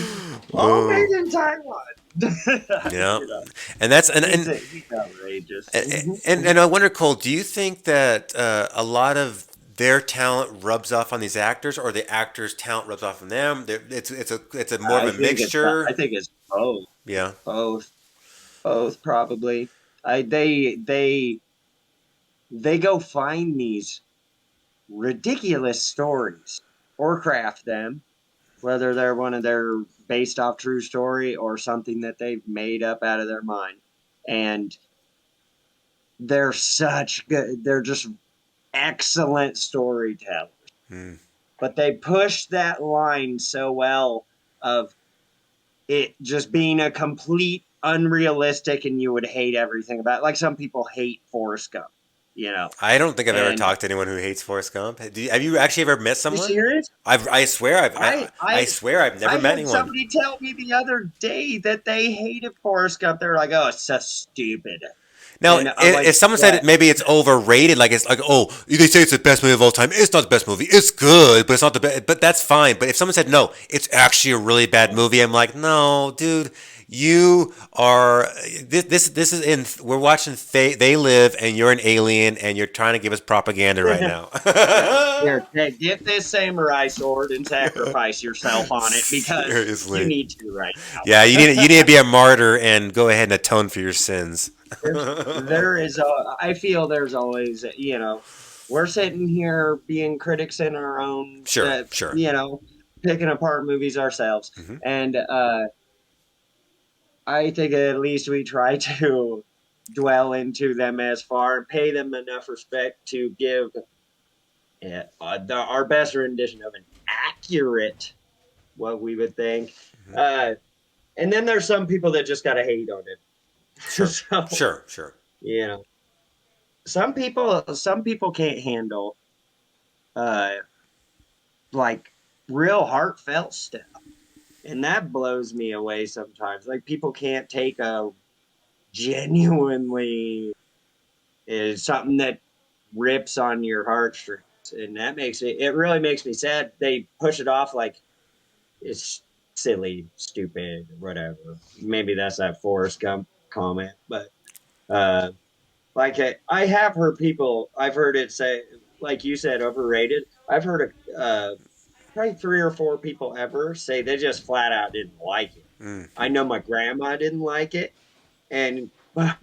[SPEAKER 3] All
[SPEAKER 2] Oh,
[SPEAKER 3] made in Taiwan.
[SPEAKER 2] yeah,
[SPEAKER 3] you know,
[SPEAKER 2] and that's and and
[SPEAKER 3] he's outrageous.
[SPEAKER 2] and I wonder, Cole, do you think that a lot of their talent rubs off on these actors, or the actors' talent rubs off on them? It's a more of a
[SPEAKER 3] I
[SPEAKER 2] mixture.
[SPEAKER 3] think it's both,
[SPEAKER 2] Yeah.
[SPEAKER 3] both, both probably. They go find these ridiculous stories or craft them, whether they're one of their based off true story or something that they've made up out of their mind. And they're such good, they're just excellent storytellers.
[SPEAKER 2] Mm.
[SPEAKER 3] But they push that line so well of it just being a complete unrealistic and you would hate everything about it. Like some people hate Forrest Gump, you know.
[SPEAKER 2] I don't think I've ever
[SPEAKER 3] And
[SPEAKER 2] talked to anyone who hates Forrest Gump. Have you actually ever met
[SPEAKER 3] you
[SPEAKER 2] someone?
[SPEAKER 3] serious?
[SPEAKER 2] I swear
[SPEAKER 3] I
[SPEAKER 2] I
[SPEAKER 3] I
[SPEAKER 2] swear I've never
[SPEAKER 3] I
[SPEAKER 2] met
[SPEAKER 3] had
[SPEAKER 2] anyone.
[SPEAKER 3] somebody tell me the other day that they hated Forrest Gump. They were like, "Oh, it's so stupid."
[SPEAKER 2] Now,
[SPEAKER 3] And
[SPEAKER 2] if someone said it, maybe it's overrated, like it's like, oh, they say it's the best movie of all time. It's not the best movie. It's good, but it's not the best. But that's fine. But if someone said no, it's actually a really bad movie, I'm like, no, dude, you are this is in. We're watching They Live, and you're an alien, and you're trying to give us propaganda right now.
[SPEAKER 3] Here, get this samurai sword and sacrifice yourself on it because you
[SPEAKER 2] Seriously,
[SPEAKER 3] need to right
[SPEAKER 2] yeah,
[SPEAKER 3] now.
[SPEAKER 2] you need to be a martyr and go ahead and atone for your sins.
[SPEAKER 3] There is I feel there's always, we're sitting here being critics in our own,
[SPEAKER 2] Sure, sure.
[SPEAKER 3] picking apart movies ourselves.
[SPEAKER 2] Hmm.
[SPEAKER 3] And I think at least we try to dwell into them as far and pay them enough respect to give our best rendition of an accurate, what we would think. Uh, and then there's some people that just got to hate on it.
[SPEAKER 2] Sure,
[SPEAKER 3] So,
[SPEAKER 2] sure, sure.
[SPEAKER 3] you know, some people can't handle uh like real heartfelt stuff, and that blows me away sometimes. Like people can't take a genuinely is something that rips on your heartstrings, and that makes it really makes me sad. They push it off like it's silly, stupid, whatever. Maybe that's that Forrest Gump comment, but uh like I have heard people, I've heard it say, like you said, overrated. I've heard probably 3 or 4 people ever say they just flat out didn't like it.
[SPEAKER 2] Mm.
[SPEAKER 3] I know my grandma didn't like it, and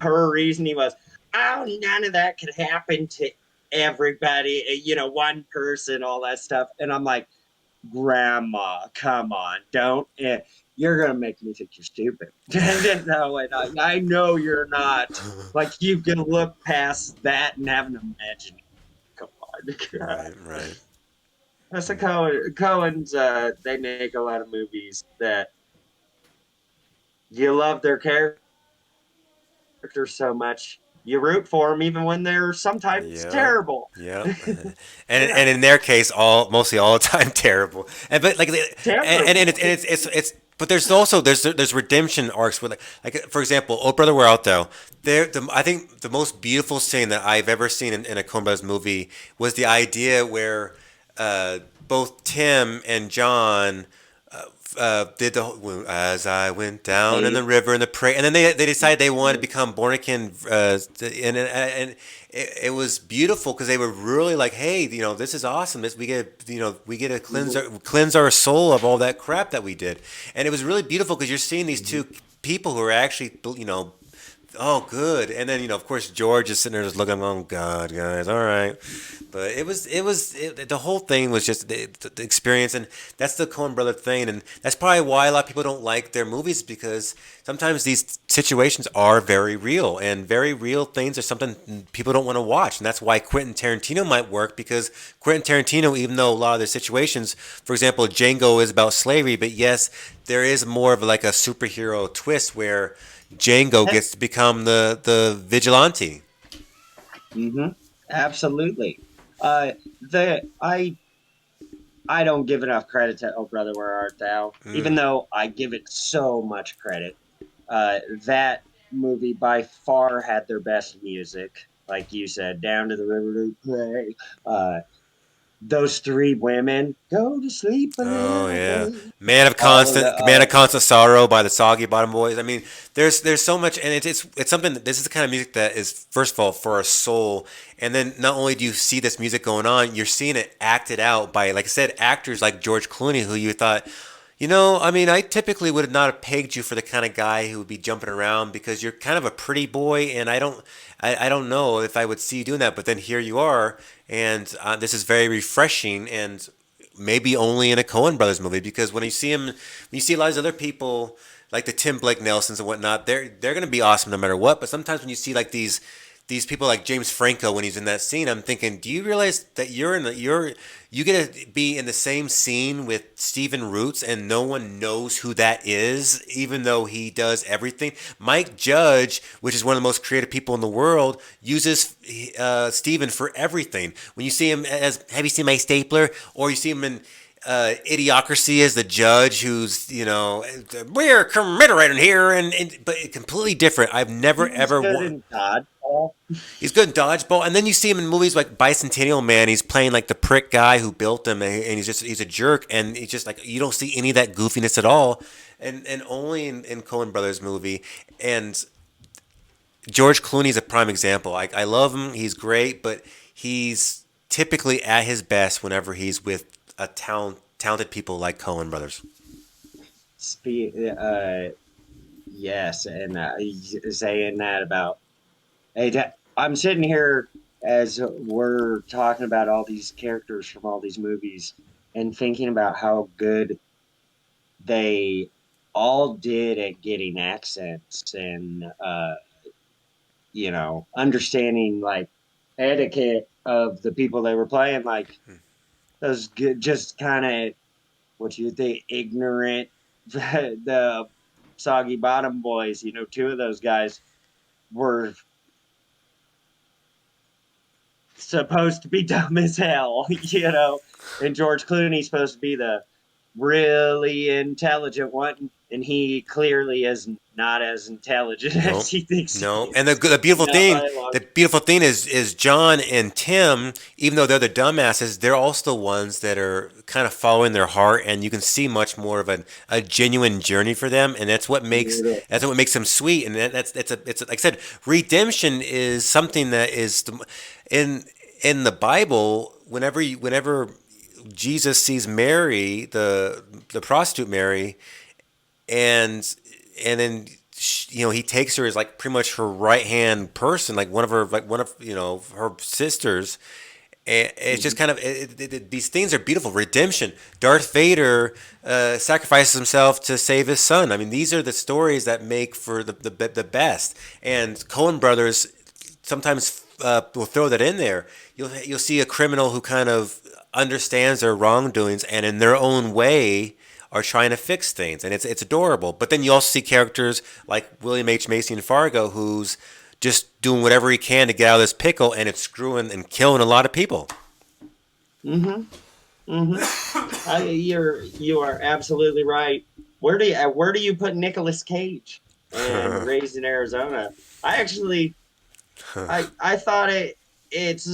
[SPEAKER 3] her reasoning was, "Oh, none of that could happen to everybody. One person, all that stuff." And I'm like, "Grandma, come on, don't." You're gonna make me think you're stupid. No, and I know you're not. Like you can look past that and have an imagination. Come on.
[SPEAKER 2] Right, right.
[SPEAKER 3] That's the Coens. They make a lot of movies that you love their characters so much, you root for them even when they're sometimes
[SPEAKER 2] Yep.
[SPEAKER 3] terrible.
[SPEAKER 2] Yep.
[SPEAKER 3] Yeah,
[SPEAKER 2] And in their case, mostly all the time terrible. And but like and
[SPEAKER 3] terrible.
[SPEAKER 2] it's but there's also there's redemption arcs with like for example, Oh Brother Where Art Thou. I think the most beautiful scene that I've ever seen in a Coen Brothers movie was the idea where both Tim and John did the whole, as I went down in the
[SPEAKER 3] Hey,
[SPEAKER 2] river and the pray, and then they decided they wanted to become born again, and it was beautiful because they were really like, hey, this is awesome. We get to cleanse our soul of all that crap that we did, and it was really beautiful because you're seeing these two people who are actually oh, good. And then, of course, George is sitting there just looking, oh, God, guys, all right. But the whole thing was just the experience. And that's the Coen Brother thing. And that's probably why a lot of people don't like their movies because sometimes these situations are very real. And very real things are something people don't want to watch. And that's why Quentin Tarantino might work because Quentin Tarantino, even though a lot of their situations, for example, Django is about slavery, but yes, there is more of like a superhero twist where Django gets to become the vigilante.
[SPEAKER 3] mm-hmm, absolutely. The I don't give enough credit to Oh Brother Where Art Thou, even
[SPEAKER 2] Mm.
[SPEAKER 3] though I give it so much credit. That movie by far had their best music, like you said, "Down to the River to Pray." Those 3 women, "Go to sleep a
[SPEAKER 2] Oh
[SPEAKER 3] little,
[SPEAKER 2] yeah,
[SPEAKER 3] baby." All of the
[SPEAKER 2] Man of Constant Sorrow by the Soggy Bottom Boys. I mean, there's so much, and it's something. This is the kind of music that is first of all for our soul, and then not only do you see this music going on, you're seeing it acted out by, like I said, actors like George Clooney, who you thought. I mean, I typically would not have pegged you for the kind of guy who would be jumping around because you're kind of a pretty boy, and I don't know if I would see you doing that. But then here you are, and this is very refreshing, and maybe only in a Coen Brothers movie because when you see a lot of these other people like the Tim Blake Nelsons and whatnot, they're gonna be awesome no matter what. But sometimes when you see like these people like James Franco when he's in that scene, I'm thinking, do you realize that you get to be in the same scene with Stephen Roots and no one knows who that is, even though he does everything. Mike Judge, which is one of the most creative people in the world, uses Stephen for everything. When you see him as, have you seen my stapler? Or you see him in Idiocracy as the judge, who's we're committed here, but completely different. I've never
[SPEAKER 3] He was
[SPEAKER 2] ever.
[SPEAKER 3] good in dodgeball.
[SPEAKER 2] He's good in dodgeball, and then you see him in movies like Bicentennial Man. He's playing like the prick guy who built him, and he's a jerk, and he's just like you don't see any of that goofiness at all, and only in Coen Brothers movie. And George Clooney's a prime example. I love him. He's great, but he's typically at his best whenever he's with talented people like Coen Brothers.
[SPEAKER 3] Spe- uh, yes, and saying that about I'm sitting here as we're talking about all these characters from all these movies and thinking about how good they all did at getting accents and understanding like etiquette of the people they were playing, like those just kind of what you think ignorant the soggy bottom boys. Two of those guys were supposed to be dumb as hell, and George Clooney's supposed to be the really intelligent one, and he clearly is not as intelligent as
[SPEAKER 2] No,
[SPEAKER 3] he thinks he
[SPEAKER 2] no. And
[SPEAKER 3] is. Not by a long.
[SPEAKER 2] the beautiful thing is John and Tim, even though they're the dumbasses, they're also the ones that are kind of following their heart, and you can see much more of a genuine journey for them, and that's what makes them sweet. And it's like I said, redemption is something that in in the Bible. Whenever Jesus sees Mary, the prostitute Mary, and then he takes her as like pretty much her right hand person, like one of her sisters. And it's just kind of these things are beautiful. Redemption. Darth Vader sacrifices himself to save his son. I mean, these are the stories that make for the best. And Coen Brothers sometimes will throw that in there. You'll see a criminal who kind of understands their wrongdoings and in their own way are trying to fix things, and it's adorable. But then you also see characters like William H. Macy in Fargo, who's just doing whatever he can to get out of this pickle, and it's screwing and killing a lot of people.
[SPEAKER 3] Mm-hmm. Mm-hmm. You are absolutely right. Where do you put Nicolas Cage and Raised in Arizona? I actually I thought it's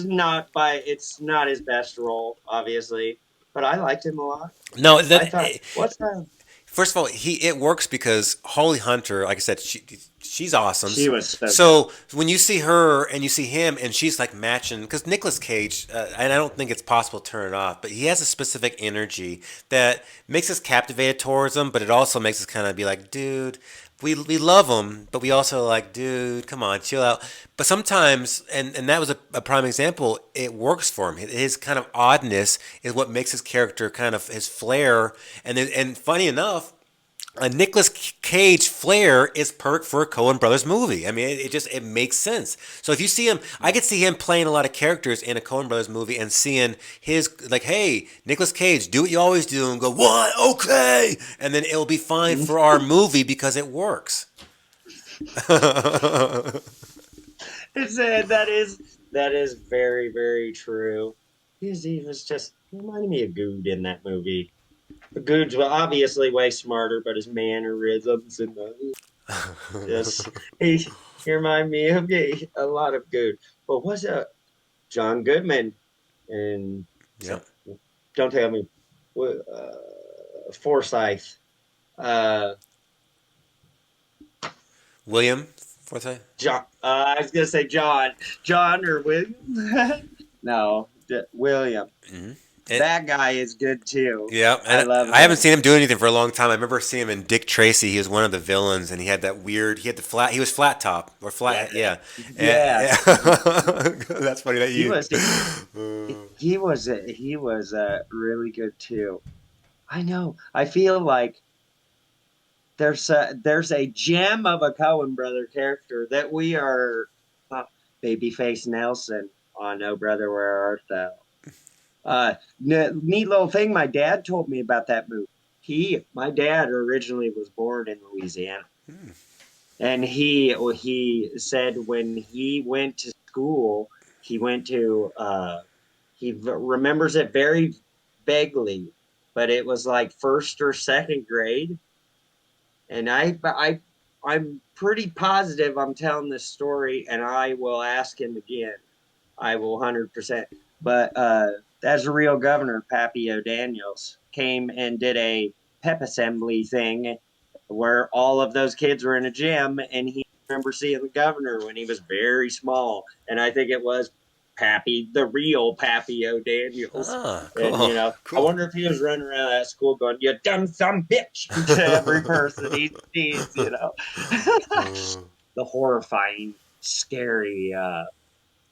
[SPEAKER 3] not his best role, obviously, but I liked him a lot.
[SPEAKER 2] No,
[SPEAKER 3] I thought, what's that?
[SPEAKER 2] first of all, it works because Holly Hunter, like I said, she's awesome.
[SPEAKER 3] She was so good.
[SPEAKER 2] So when you see her and you see him, and she's like matching, because Nicolas Cage, and I don't think it's possible to turn it off, but he has a specific energy that makes us captivated towards him, but it also makes us kind of be like, dude, we love him, but we also like, dude, come on, chill out. But sometimes, and that was a prime example, it works for him. His kind of oddness is what makes his character kind of his flair. And funny enough, a Nicolas Cage flair is perfect for a Coen Brothers movie. I mean, it makes sense. So if you see him, I could see him playing a lot of characters in a Coen Brothers movie and seeing his like, hey, Nicolas Cage, do what you always do, and go, what? Okay, and then it'll be fine for our movie because it works.
[SPEAKER 3] That is very, very true. He was just he reminded me of Good in that movie. Good's obviously way smarter, but his mannerisms and just he remind me of a lot of Good. But what's John Goodman and
[SPEAKER 2] Yeah,
[SPEAKER 3] don't tell me Forsyth. Uh,
[SPEAKER 2] William, what's that?
[SPEAKER 3] John. I was gonna say John or William. No, William.
[SPEAKER 2] Mm-hmm.
[SPEAKER 3] That guy is good too.
[SPEAKER 2] Yeah,
[SPEAKER 3] I
[SPEAKER 2] and
[SPEAKER 3] love
[SPEAKER 2] I haven't
[SPEAKER 3] him.
[SPEAKER 2] seen him do anything for a long time. I remember seeing him in Dick Tracy. He was one of the villains, and he had that weird. He had the flat. He was flat top or flat. Yeah,
[SPEAKER 3] Yes,
[SPEAKER 2] That's funny that
[SPEAKER 3] he
[SPEAKER 2] you.
[SPEAKER 3] was. He was really good too. I know. I feel like there's a gem of a Cohen brother character that we are uh, babyface Nelson on Oh Brother Where Art Thou. Neat little thing. My dad told me about that movie. My dad originally was born in Louisiana, and he said when he went to school, he went to he remembers it very vaguely, but it was like first or second grade, and I'm pretty positive I'm telling this story, and I will ask him again. I will 100%. But that's a real governor, Pappy O'Daniels, came and did a pep assembly thing where all of those kids were in a gym, and he remember seeing the governor when he was very small, and I think it was Pappy, the real Pappy O'Daniels.
[SPEAKER 2] Ah,
[SPEAKER 3] And
[SPEAKER 2] cool,
[SPEAKER 3] I
[SPEAKER 2] cool.
[SPEAKER 3] wonder if he was running around that school going, "You dumb some bitch," to every person he sees.
[SPEAKER 2] Mm.
[SPEAKER 3] The horrifying, scary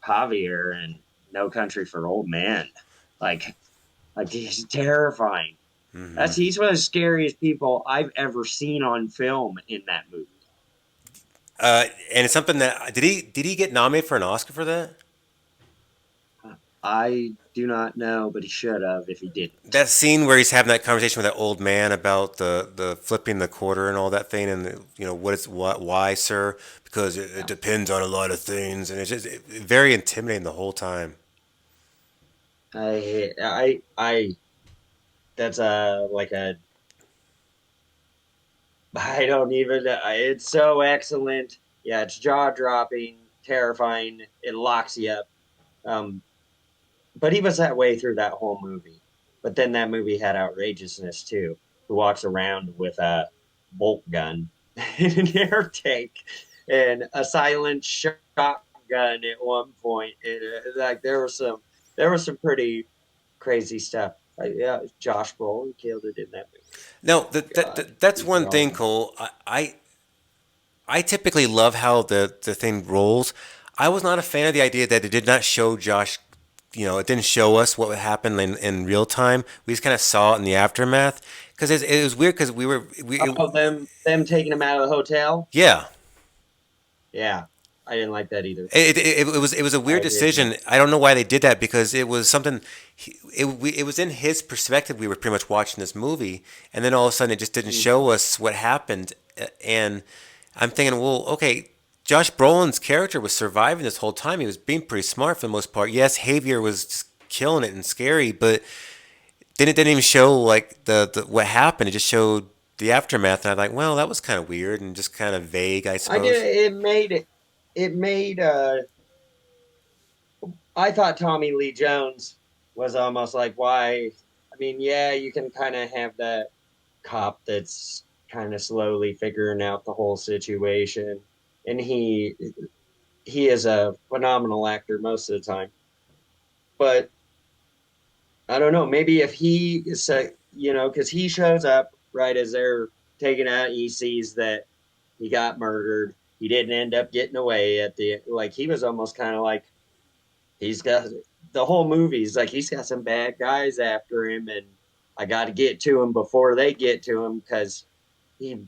[SPEAKER 3] Javier and No Country for Old Men. Like, he's terrifying.
[SPEAKER 2] Hmm.
[SPEAKER 3] He's one of the scariest people I've ever seen on film in that movie.
[SPEAKER 2] And it's something that did he get nominated for an Oscar for that?
[SPEAKER 3] I do not know, but he should have if he didn't.
[SPEAKER 2] That scene where he's having that conversation with that old man about the flipping the quarter and all that thing, and what why, sir? Because it
[SPEAKER 3] Yeah.
[SPEAKER 2] depends on a lot of things, and it's just very intimidating the whole time.
[SPEAKER 3] I that's like a I don't even. It's so excellent. Yeah, it's jaw dropping, terrifying. It locks you up. Um, but he was that way through that whole movie. But then that movie had outrageousness too. Who walks around with a bolt gun and an air tank and a silent shotgun at one point. And like there was some pretty crazy stuff. Yeah, Josh Brolin killed it in that movie.
[SPEAKER 2] No,
[SPEAKER 3] God,
[SPEAKER 2] that's
[SPEAKER 3] he's
[SPEAKER 2] one thing,
[SPEAKER 3] wrong.
[SPEAKER 2] Cole. I typically love how the thing rolls. I was not a fan of the idea that it did not show Josh. It didn't show us what would happen in real time. We just kind of saw it in the aftermath because it was weird because
[SPEAKER 3] Oh, them taking him out of the hotel.
[SPEAKER 2] yeah.
[SPEAKER 3] Yeah, I didn't like that either.
[SPEAKER 2] It was a weird
[SPEAKER 3] I did not.
[SPEAKER 2] decision. I don't know why they did that because it was something. It was in his perspective. We were pretty much watching this movie, and then all of a sudden it just didn't show us what happened. And I'm thinking, well, okay, Josh Brolin's character was surviving this whole time. He was being pretty smart for the most part. Yes, Javier was just killing it and scary, but then it didn't even show like the what happened. It just showed the aftermath, and I'm like, well, that was kind of weird and just kind of vague, I
[SPEAKER 3] I did.
[SPEAKER 2] suppose.
[SPEAKER 3] It made. I thought Tommy Lee Jones was almost like why. I mean, yeah, you can kind of have that cop that's kind of slowly figuring out the whole situation, and he is a phenomenal actor most of the time. But I don't know. Maybe if he is, because he shows up right as they're taking out, he sees that he got murdered. He didn't end up getting away at the like. He was almost kind of like he's got the whole movie's like he's got some bad guys after him, and I got to get to him before they get to him because he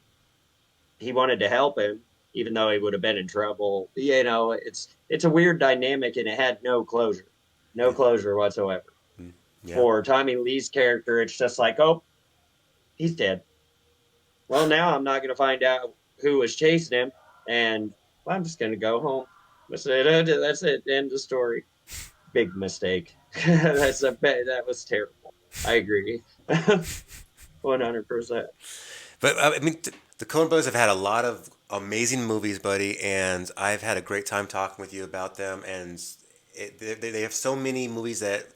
[SPEAKER 3] he wanted to help him, even though he would have been in trouble. It's a weird dynamic, and it had no closure whatsoever.
[SPEAKER 2] Yeah.
[SPEAKER 3] For Tommy Lee's character, it's just like, oh, he's dead. Well, now I'm not going to find out who was chasing him, and well, I'm just going to go home. That's it. That's it. End of story. Big mistake. That was terrible. I agree. 100%.
[SPEAKER 2] But I mean, the Coen Brothers have had a lot of amazing movies, buddy, and I've had a great time talking with you about them. And they have so many movies that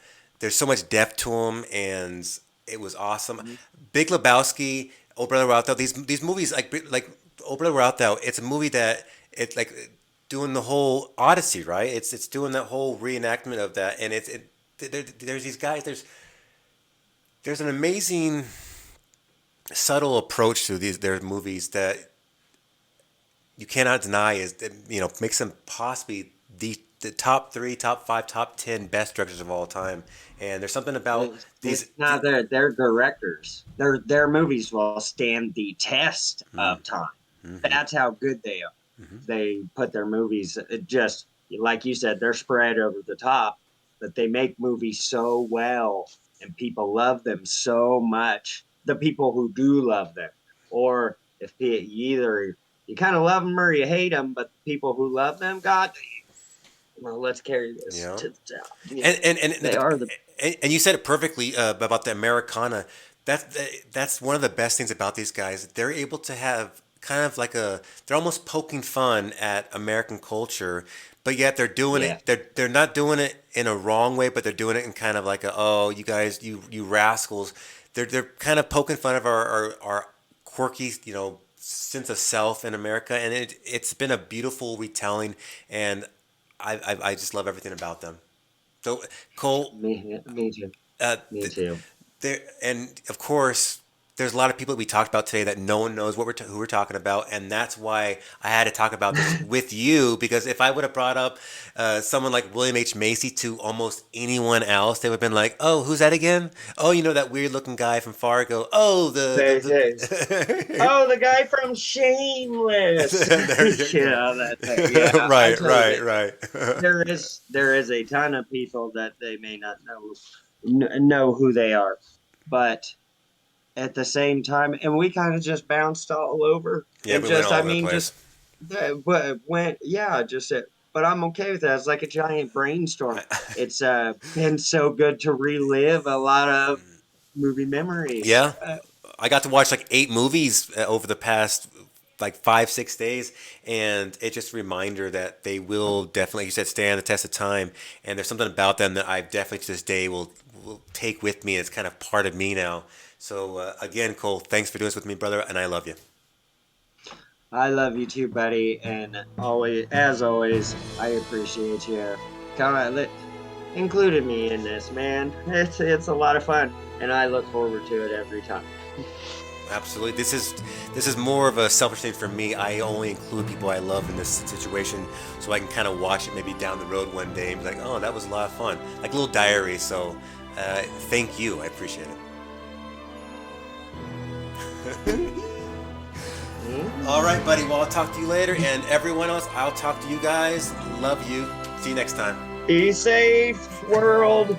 [SPEAKER 2] there's so much depth to them, and it was awesome. Big Lebowski, Oh Brother Where Art Thou. These movies like Oh Brother Where Art Thou. It's a movie that it's like doing the whole Odyssey, right? It's doing that whole reenactment of that, and there's these guys. There's an amazing subtle approach to these their movies that you cannot deny is makes them possibly the top three, top five, top 10 best directors of all time. And there's something about these.
[SPEAKER 3] It's not their directors. Their movies will stand the test of time.
[SPEAKER 2] Mm-hmm,
[SPEAKER 3] That's how good they are.
[SPEAKER 2] mm-hmm,
[SPEAKER 3] They put their movies just like you said, they're spread over the top, but they make movies so well and people love them so much. The people who do love them, or if either you kind of love them or you hate them, but the people who love them, God, well, let's carry this
[SPEAKER 2] yeah.
[SPEAKER 3] to the top.
[SPEAKER 2] And and, and
[SPEAKER 3] They are the
[SPEAKER 2] and you said it perfectly about the Americana. That's one of the best things about these guys. They're able to have kind of like they're almost poking fun at American culture, but yet they're doing
[SPEAKER 3] Yeah.
[SPEAKER 2] it. They're not doing it in a wrong way, but they're doing it in kind of like oh, you guys, you rascals. They're kind of poking fun of our quirky, sense of self in America, and it's been a beautiful retelling, and I just love everything about them. So Cole,
[SPEAKER 3] Me too.
[SPEAKER 2] uh,
[SPEAKER 3] Me too.
[SPEAKER 2] there, and of course, there's a lot of people that we talked about today that no one knows who we're talking about, and that's why I had to talk about this with you, because if I would have brought up someone like William H. Macy to almost anyone else, they would have been like, "Oh, who's that again? Oh, that weird-looking guy from Fargo. Oh,
[SPEAKER 3] They say,
[SPEAKER 2] the
[SPEAKER 3] oh, the guy from Shameless.
[SPEAKER 2] there you
[SPEAKER 3] Yeah,
[SPEAKER 2] go.
[SPEAKER 3] yeah. I
[SPEAKER 2] Right,
[SPEAKER 3] tell you
[SPEAKER 2] right,
[SPEAKER 3] that
[SPEAKER 2] right.
[SPEAKER 3] there is a ton of people that they may not know who they are, but at the same time, and we kind of just bounced all over
[SPEAKER 2] Yeah,
[SPEAKER 3] and
[SPEAKER 2] we went
[SPEAKER 3] just,
[SPEAKER 2] all
[SPEAKER 3] I
[SPEAKER 2] over the
[SPEAKER 3] mean,
[SPEAKER 2] place.
[SPEAKER 3] just went, yeah, just but I'm okay with that. It's like a giant brainstorm. It's been so good to relive a lot of movie memories.
[SPEAKER 2] Yeah, I got to watch like 8 movies over the past like 5 6 days, and it's just a reminder that they will definitely, like you said, stand the test of time. And there's something about them that I definitely to this day will take with me, and it's kind of part of me now. So again, Cole, thanks for doing this with me, brother, and I love you.
[SPEAKER 3] I love you too, buddy, and always, as always, I appreciate you. Kind of included me in this, man. It's a lot of fun, and I look forward to it every time.
[SPEAKER 2] Absolutely, this is more of a selfish thing for me. I only include people I love in this situation, so I can kind of watch it maybe down the road one day and be like, "Oh, that was a lot of fun," like a little diary. So, thank you. I appreciate it. All right, buddy. Well, I'll talk to you later, and everyone else, I'll talk to you guys. Love you. See you next time.
[SPEAKER 3] Be safe, world.